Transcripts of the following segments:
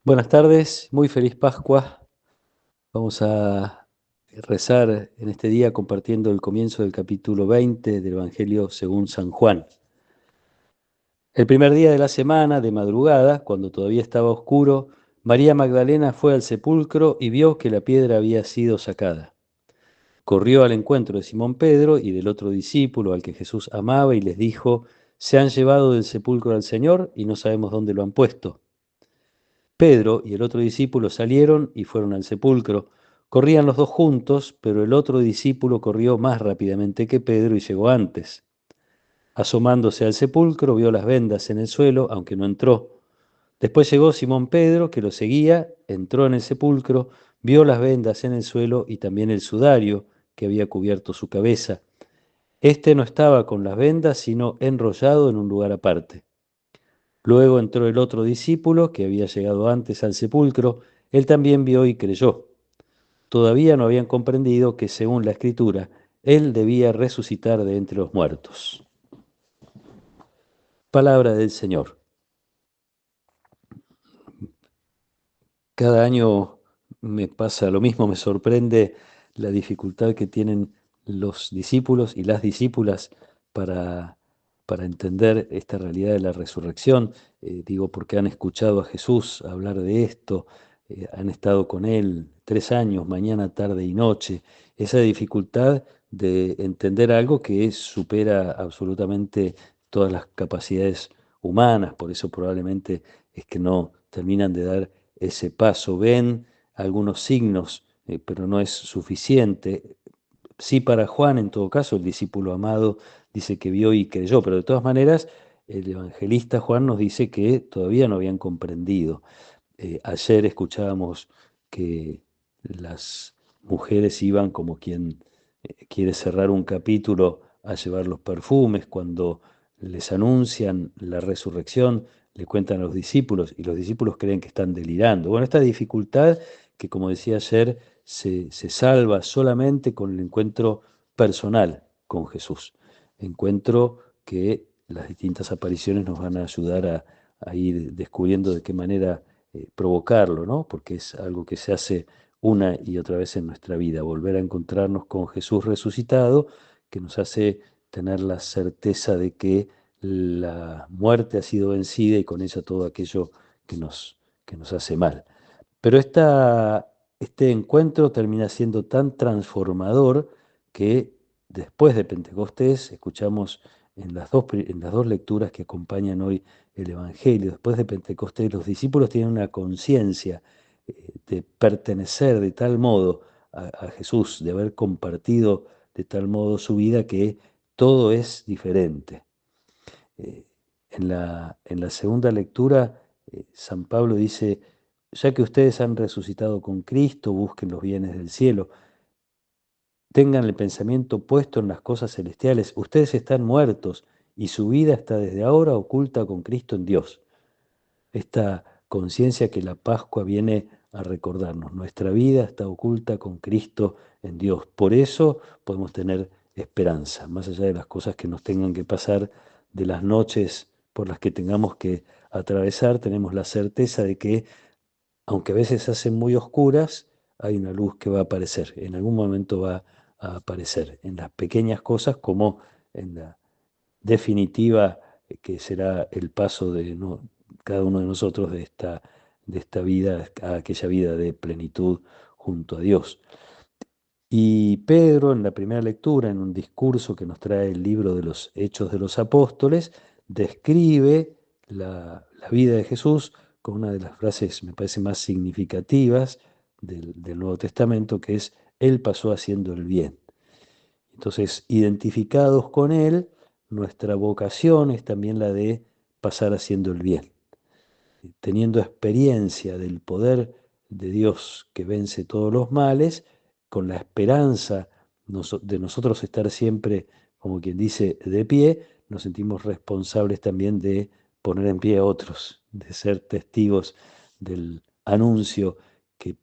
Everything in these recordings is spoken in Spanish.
Buenas tardes, muy feliz Pascua. Vamos a rezar en este día compartiendo el comienzo del capítulo 20 del Evangelio según San Juan. El primer día de la semana, de madrugada, cuando todavía estaba oscuro, María Magdalena fue al sepulcro y vio que la piedra había sido sacada. Corrió al encuentro de Simón Pedro y del otro discípulo al que Jesús amaba y les dijo: «Se han llevado del sepulcro al Señor y no sabemos dónde lo han puesto». Pedro y el otro discípulo salieron y fueron al sepulcro. Corrían los dos juntos, pero el otro discípulo corrió más rápidamente que Pedro y llegó antes. Asomándose al sepulcro, vio las vendas en el suelo, aunque no entró. Después llegó Simón Pedro, que lo seguía, entró en el sepulcro, vio las vendas en el suelo y también el sudario que había cubierto su cabeza. Este no estaba con las vendas, sino enrollado en un lugar aparte. Luego entró el otro discípulo, que había llegado antes al sepulcro. Él también vio y creyó. Todavía no habían comprendido que, según la Escritura, él debía resucitar de entre los muertos. Palabra del Señor. Cada año me pasa lo mismo, me sorprende la dificultad que tienen los discípulos y las discípulas para, para entender esta realidad de la resurrección. Digo, porque han escuchado a Jesús hablar de esto, han estado con Él 3 años, mañana, tarde y noche. Esa dificultad de entender algo que supera absolutamente todas las capacidades humanas, por eso probablemente es que no terminan de dar ese paso. Ven algunos signos, pero no es suficiente. Sí, para Juan, en todo caso, el discípulo amado dice que vio y creyó, pero de todas maneras, el evangelista Juan nos dice que todavía no habían comprendido. Ayer escuchábamos que las mujeres iban como quien quiere cerrar un capítulo a llevar los perfumes. Cuando les anuncian la resurrección, le cuentan a los discípulos y los discípulos creen que están delirando. Bueno, esta dificultad que, como decía ayer, se salva solamente con el encuentro personal con Jesús. Encuentro que las distintas apariciones nos van a ayudar a ir descubriendo de qué manera provocarlo, ¿no? Porque es algo que se hace una y otra vez en nuestra vida, volver a encontrarnos con Jesús resucitado, que nos hace tener la certeza de que la muerte ha sido vencida y con ella todo aquello que nos hace mal. Pero este encuentro termina siendo tan transformador que después de Pentecostés, escuchamos en las dos lecturas que acompañan hoy el Evangelio, después de Pentecostés los discípulos tienen una conciencia de pertenecer de tal modo a Jesús, de haber compartido de tal modo su vida que todo es diferente. Eh, en la segunda lectura, San Pablo dice: ya que ustedes han resucitado con Cristo, busquen los bienes del cielo, tengan el pensamiento puesto en las cosas celestiales. Ustedes están muertos y su vida está desde ahora oculta con Cristo en Dios. Esta conciencia que la Pascua viene a recordarnos. Nuestra vida está oculta con Cristo en Dios. Por eso podemos tener esperanza, más allá de las cosas que nos tengan que pasar, de las noches por las que tengamos que atravesar, tenemos la certeza de que, aunque a veces se hacen muy oscuras, hay una luz que va a aparecer, en algún momento va a aparecer, en las pequeñas cosas como en la definitiva, que será el paso de cada uno de nosotros de esta vida a aquella vida de plenitud junto a Dios. Y Pedro, en la primera lectura, en un discurso que nos trae el libro de los Hechos de los Apóstoles, describe la vida de Jesús con una de las frases, me parece, más significativas del Nuevo Testamento, que es: Él pasó haciendo el bien. Entonces, identificados con Él, nuestra vocación es también la de pasar haciendo el bien, teniendo experiencia del poder de Dios que vence todos los males, con la esperanza de nosotros estar siempre, como quien dice, de pie. Nos sentimos responsables también de poner en pie a otros, de ser testigos del anuncio, que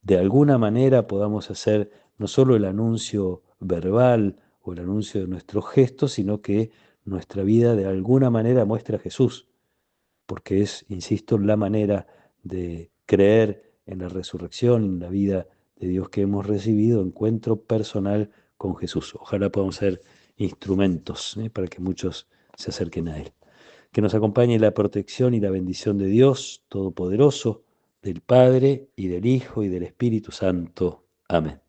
de alguna manera podamos hacer no solo el anuncio verbal o el anuncio de nuestros gestos, sino que nuestra vida de alguna manera muestra a Jesús, porque es, insisto, la manera de creer en la resurrección, en la vida de Dios que hemos recibido, encuentro personal con Jesús. Ojalá podamos ser instrumentos, para que muchos se acerquen a Él. Que nos acompañe la protección y la bendición de Dios Todopoderoso, del Padre y del Hijo y del Espíritu Santo. Amén.